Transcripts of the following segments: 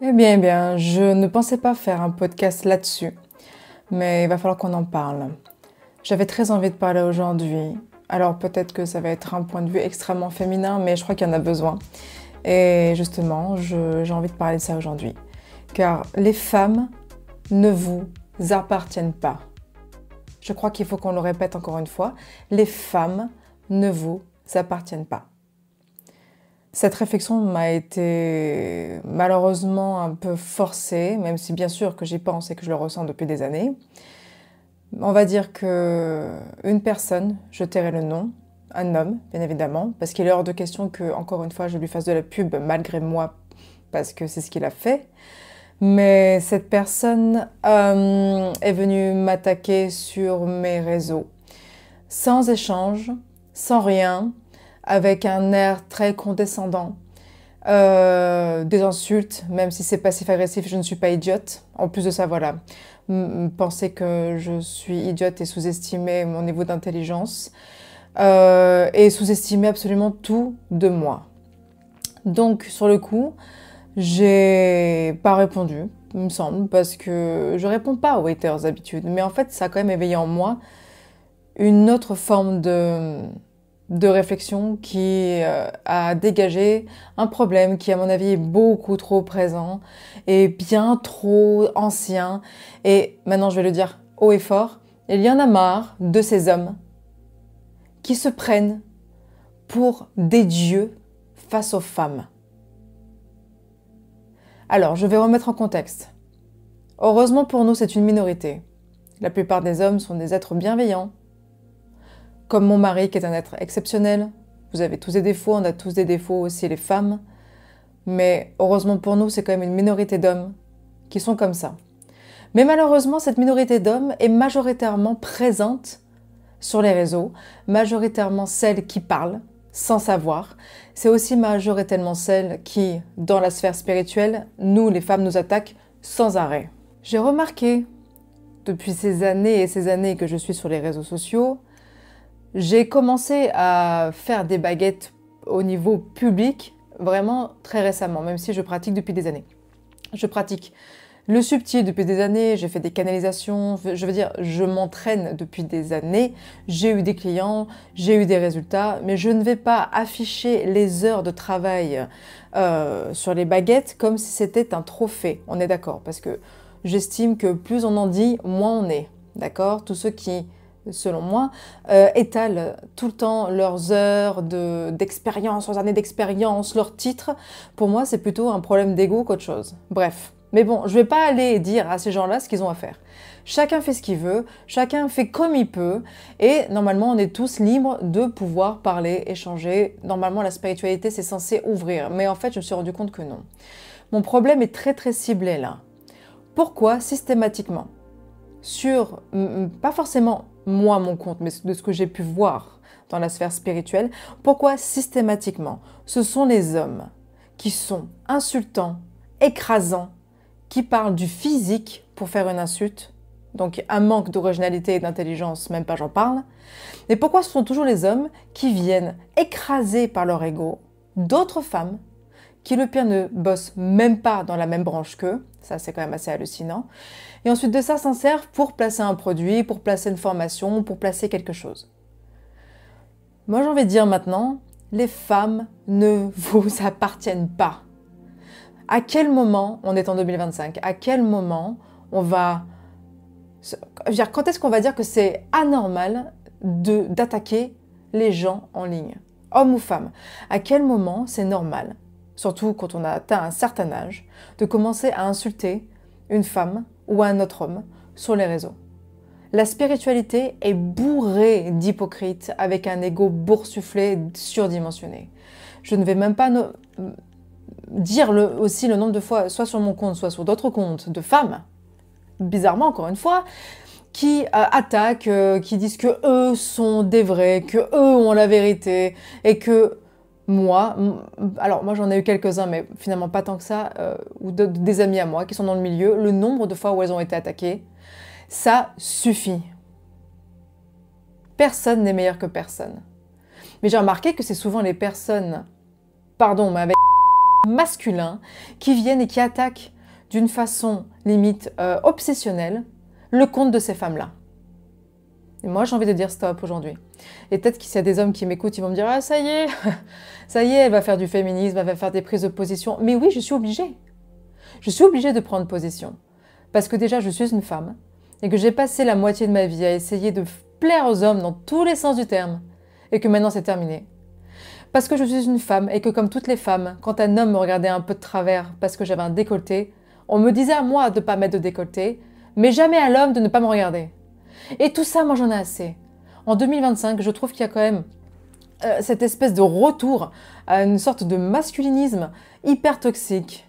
Eh bien, je ne pensais pas faire un podcast là-dessus, mais il va falloir qu'on en parle. J'avais très envie de parler aujourd'hui, alors peut-être que ça va être un point de vue extrêmement féminin, mais je crois qu'il y en a besoin. Et justement, j'ai envie de parler de ça aujourd'hui. Car les femmes ne vous appartiennent pas. Je crois qu'il faut qu'on le répète encore une fois. Les femmes ne vous appartiennent pas. Cette réflexion m'a été malheureusement un peu forcée, même si bien sûr que j'y pense et que je le ressens depuis des années. On va dire que une personne, je tairai le nom, un homme, bien évidemment, parce qu'il est hors de question que, encore une fois, je lui fasse de la pub malgré moi, parce que c'est ce qu'il a fait. Mais cette personne est venue m'attaquer sur mes réseaux, sans échange, sans rien, avec un air très condescendant, des insultes, même si c'est passif-agressif, je ne suis pas idiote. En plus de ça, voilà, penser que je suis idiote et sous-estimer mon niveau d'intelligence, et sous-estimer absolument tout de moi. Donc, sur le coup, j'ai pas répondu, il me semble, parce que je réponds pas aux haters d'habitude. Mais en fait, ça a quand même éveillé en moi une autre forme de réflexion qui a dégagé un problème qui, à mon avis, est beaucoup trop présent et bien trop ancien. Et maintenant, je vais le dire haut et fort, il y en a marre de ces hommes qui se prennent pour des dieux face aux femmes. Alors, je vais remettre en contexte. Heureusement pour nous, c'est une minorité. La plupart des hommes sont des êtres bienveillants, comme mon mari qui est un être exceptionnel. Vous avez tous des défauts, on a tous des défauts aussi les femmes. Mais heureusement pour nous, c'est quand même une minorité d'hommes qui sont comme ça. Mais malheureusement, cette minorité d'hommes est majoritairement présente sur les réseaux, majoritairement celle qui parle sans savoir. C'est aussi majoritairement celle qui, dans la sphère spirituelle, nous, les femmes, nous attaquent sans arrêt. J'ai remarqué, depuis ces années et ces années que je suis sur les réseaux sociaux, j'ai commencé à faire des baguettes au niveau public vraiment très récemment, même si je pratique depuis des années. Je pratique le subtil depuis des années, j'ai fait des canalisations, je veux dire, je m'entraîne depuis des années, j'ai eu des clients, j'ai eu des résultats, mais je ne vais pas afficher les heures de travail sur les baguettes comme si c'était un trophée, on est d'accord, parce que j'estime que plus on en dit, moins on est, d'accord? Tous ceux qui, selon moi, étalent tout le temps leurs heures d'expérience, leurs années d'expérience, leurs titres, pour moi c'est plutôt un problème d'ego qu'autre chose. Bref. Mais bon, je vais pas aller dire à ces gens-là ce qu'ils ont à faire. Chacun fait ce qu'il veut, chacun fait comme il peut, et normalement on est tous libres de pouvoir parler, échanger. Normalement la spiritualité c'est censé ouvrir, mais en fait je me suis rendu compte que non. Mon problème est très très ciblé là. Pourquoi systématiquement sur, pas forcément moi mon compte, mais de ce que j'ai pu voir dans la sphère spirituelle, pourquoi systématiquement ce sont les hommes qui sont insultants, écrasants, qui parle du physique pour faire une insulte, donc un manque d'originalité et d'intelligence, même pas j'en parle. Et pourquoi ce sont toujours les hommes qui viennent écraser par leur ego d'autres femmes qui, le pire, ne bossent même pas dans la même branche qu'eux, ça c'est quand même assez hallucinant, et ensuite de ça s'en servent pour placer un produit, pour placer une formation, pour placer quelque chose. Moi j'ai envie de dire maintenant, les femmes ne vous appartiennent pas. À quel moment, on est en 2025, à quel moment on va... Quand est-ce qu'on va dire que c'est anormal d'attaquer les gens en ligne, hommes ou femmes? À quel moment c'est normal, surtout quand on a atteint un certain âge, de commencer à insulter une femme ou un autre homme sur les réseaux? La spiritualité est bourrée d'hypocrites avec un ego boursouflé, surdimensionné. Je ne vais même pas dire aussi le nombre de fois, soit sur mon compte, soit sur d'autres comptes, de femmes, bizarrement encore une fois, qui attaquent, qui disent que eux sont des vrais, que eux ont la vérité, et que moi, alors moi j'en ai eu quelques-uns, mais finalement pas tant que ça, ou des amis à moi qui sont dans le milieu, le nombre de fois où elles ont été attaquées, ça suffit. Personne n'est meilleur que personne. Mais j'ai remarqué que c'est souvent les personnes, pardon, mais avec masculins qui viennent et qui attaquent d'une façon limite obsessionnelle le compte de ces femmes-là. Et moi, j'ai envie de dire stop aujourd'hui. Et peut-être qu'il y a des hommes qui m'écoutent, ils vont me dire « Ah, ça y est, ça y est, elle va faire du féminisme, elle va faire des prises de position. » Mais oui, je suis obligée. Je suis obligée de prendre position. Parce que déjà, je suis une femme et que j'ai passé la moitié de ma vie à essayer de plaire aux hommes dans tous les sens du terme et que maintenant c'est terminé. Parce que je suis une femme et que comme toutes les femmes, quand un homme me regardait un peu de travers parce que j'avais un décolleté, on me disait à moi de ne pas mettre de décolleté, mais jamais à l'homme de ne pas me regarder. Et tout ça, moi j'en ai assez. En 2025, je trouve qu'il y a quand même cette espèce de retour à une sorte de masculinisme hyper toxique.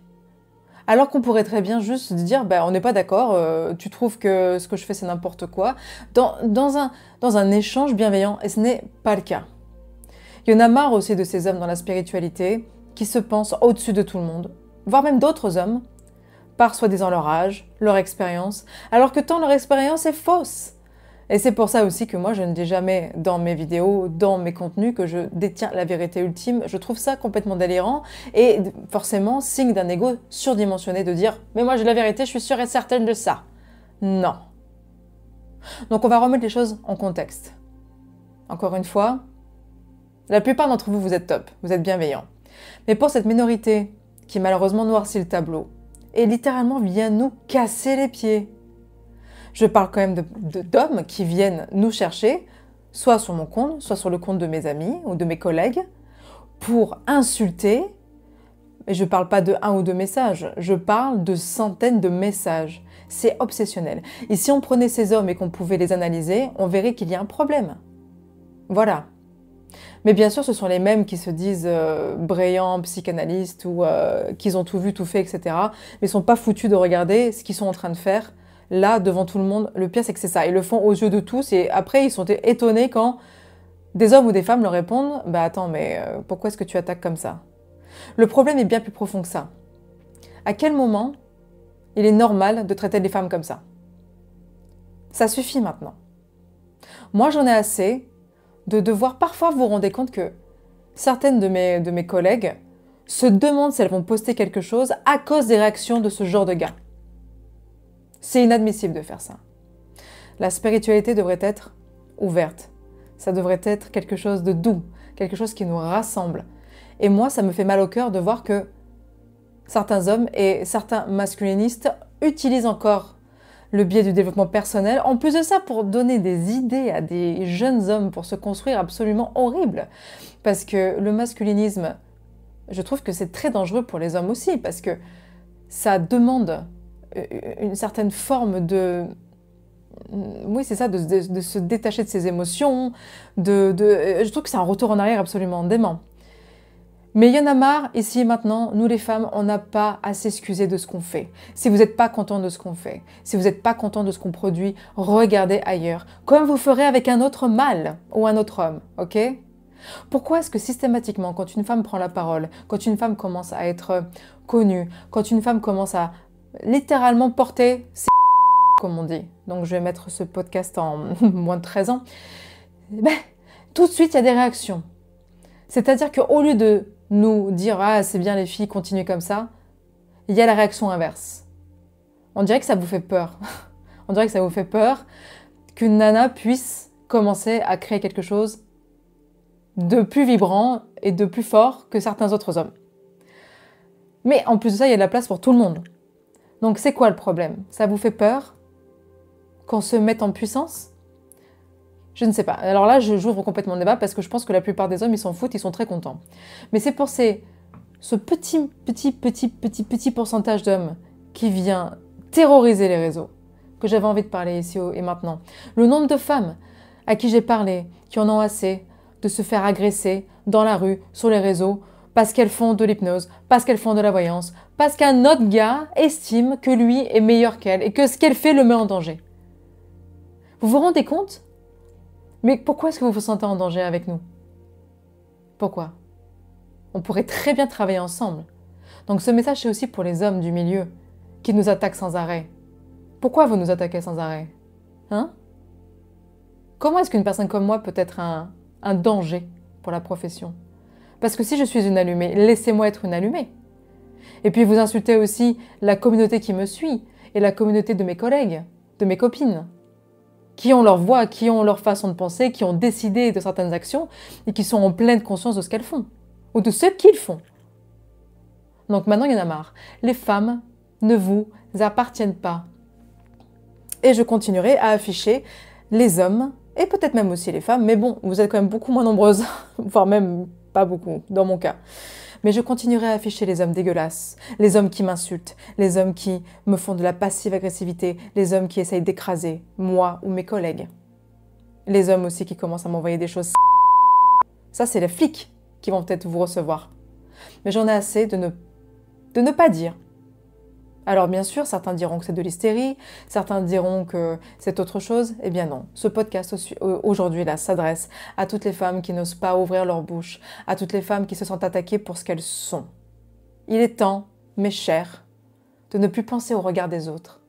Alors qu'on pourrait très bien juste dire, ben, on n'est pas d'accord, tu trouves que ce que je fais c'est n'importe quoi, dans un échange bienveillant, et ce n'est pas le cas. Il y en a marre aussi de ces hommes dans la spiritualité qui se pensent au-dessus de tout le monde, voire même d'autres hommes, par soi-disant leur âge, leur expérience, alors que tant leur expérience est fausse. Et c'est pour ça aussi que moi, je ne dis jamais dans mes vidéos, dans mes contenus, que je détiens la vérité ultime. Je trouve ça complètement délirant et forcément signe d'un ego surdimensionné de dire « Mais moi, j'ai la vérité, je suis sûre et certaine de ça. » Non. Donc, on va remettre les choses en contexte. Encore une fois, la plupart d'entre vous, vous êtes top, vous êtes bienveillants. Mais pour cette minorité qui malheureusement noircit le tableau et littéralement vient nous casser les pieds, je parle quand même d'hommes qui viennent nous chercher, soit sur mon compte, soit sur le compte de mes amis ou de mes collègues, pour insulter. Et je ne parle pas de un ou deux messages, je parle de centaines de messages. C'est obsessionnel. Et si on prenait ces hommes et qu'on pouvait les analyser, on verrait qu'il y a un problème. Voilà. Mais bien sûr, ce sont les mêmes qui se disent brillants, psychanalystes, ou qu'ils ont tout vu, tout fait, etc. Mais ils ne sont pas foutus de regarder ce qu'ils sont en train de faire. Là, devant tout le monde, le pire c'est que c'est ça. Ils le font aux yeux de tous et après ils sont étonnés quand des hommes ou des femmes leur répondent « Bah attends, mais pourquoi est-ce que tu attaques comme ça ?» Le problème est bien plus profond que ça. À quel moment il est normal de traiter les femmes comme ça? Ça suffit maintenant. Moi j'en ai assez de devoir, parfois vous vous rendez compte que certaines de mes collègues se demandent si elles vont poster quelque chose à cause des réactions de ce genre de gars. C'est inadmissible de faire ça. La spiritualité devrait être ouverte. Ça devrait être quelque chose de doux, quelque chose qui nous rassemble. Et moi, ça me fait mal au cœur de voir que certains hommes et certains masculinistes utilisent encore le biais du développement personnel, en plus de ça, pour donner des idées à des jeunes hommes pour se construire absolument horrible. Parce que le masculinisme, je trouve que c'est très dangereux pour les hommes aussi, parce que ça demande une certaine forme de... Oui, c'est ça, de se détacher de ses émotions, je trouve que c'est un retour en arrière absolument dément. Mais il y en a marre, ici et maintenant, nous les femmes, on n'a pas à s'excuser de ce qu'on fait. Si vous n'êtes pas content de ce qu'on fait, si vous n'êtes pas content de ce qu'on produit, regardez ailleurs, comme vous ferez avec un autre mâle ou un autre homme, ok? Pourquoi est-ce que systématiquement, quand une femme prend la parole, quand une femme commence à être connue, quand une femme commence à littéralement porter ses comme on dit, donc je vais mettre ce podcast en moins de 13 ans, ben, tout de suite il y a des réactions. C'est-à-dire qu'au lieu de nous dire « Ah, c'est bien les filles, continuez comme ça », il y a la réaction inverse. On dirait que ça vous fait peur. On dirait que ça vous fait peur qu'une nana puisse commencer à créer quelque chose de plus vibrant et de plus fort que certains autres hommes. Mais en plus de ça, il y a de la place pour tout le monde. Donc c'est quoi le problème? Ça vous fait peur qu'on se mette en puissance? Je ne sais pas. Alors là, j'ouvre complètement le débat parce que je pense que la plupart des hommes, ils s'en foutent, ils sont très contents. Mais c'est pour ce petit pourcentage d'hommes qui vient terroriser les réseaux que j'avais envie de parler ici et maintenant. Le nombre de femmes à qui j'ai parlé, qui en ont assez de se faire agresser dans la rue, sur les réseaux, parce qu'elles font de l'hypnose, parce qu'elles font de la voyance, parce qu'un autre gars estime que lui est meilleur qu'elle et que ce qu'elle fait le met en danger. Vous vous rendez compte ? Mais pourquoi est-ce que vous vous sentez en danger avec nous? Pourquoi? On pourrait très bien travailler ensemble. Donc ce message, c'est aussi pour les hommes du milieu qui nous attaquent sans arrêt. Pourquoi vous nous attaquez sans arrêt? Hein? Comment est-ce qu'une personne comme moi peut être un danger pour la profession? Parce que si je suis une allumée, laissez-moi être une allumée. Et puis vous insultez aussi la communauté qui me suit et la communauté de mes collègues, de mes copines, qui ont leur voix, qui ont leur façon de penser, qui ont décidé de certaines actions et qui sont en pleine conscience de ce qu'elles font ou de ce qu'ils font. Donc maintenant, il y en a marre. Les femmes ne vous appartiennent pas. Et je continuerai à afficher les hommes, et peut-être même aussi les femmes, mais bon, vous êtes quand même beaucoup moins nombreuses, voire même pas beaucoup, dans mon cas. Mais je continuerai à afficher les hommes dégueulasses, les hommes qui m'insultent, les hommes qui me font de la passive agressivité, les hommes qui essayent d'écraser moi ou mes collègues. Les hommes aussi qui commencent à m'envoyer des choses. Ça, c'est les flics qui vont peut-être vous recevoir. Mais j'en ai assez de ne pas dire. Alors bien sûr, certains diront que c'est de l'hystérie, certains diront que c'est autre chose. Eh bien non, ce podcast aujourd'hui là s'adresse à toutes les femmes qui n'osent pas ouvrir leur bouche, à toutes les femmes qui se sentent attaquées pour ce qu'elles sont. Il est temps, mes chers, de ne plus penser au regard des autres.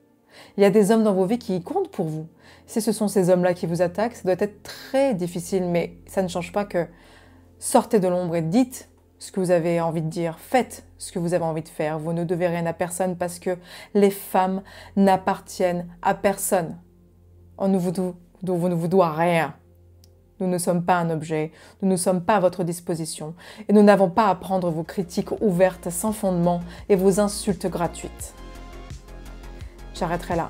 Il y a des hommes dans vos vies qui comptent pour vous. Si ce sont ces hommes-là qui vous attaquent, ça doit être très difficile, mais ça ne change pas que sortez de l'ombre et dites ce que vous avez envie de dire, faites ce que vous avez envie de faire. Vous ne devez rien à personne parce que les femmes n'appartiennent à personne. On ne vous doit rien. Nous ne sommes pas un objet, nous ne sommes pas à votre disposition et nous n'avons pas à prendre vos critiques ouvertes sans fondement et vos insultes gratuites. J'arrêterai là.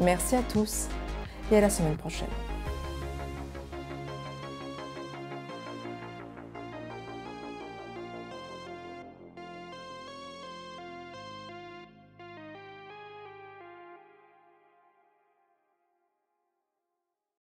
Merci à tous et à la semaine prochaine.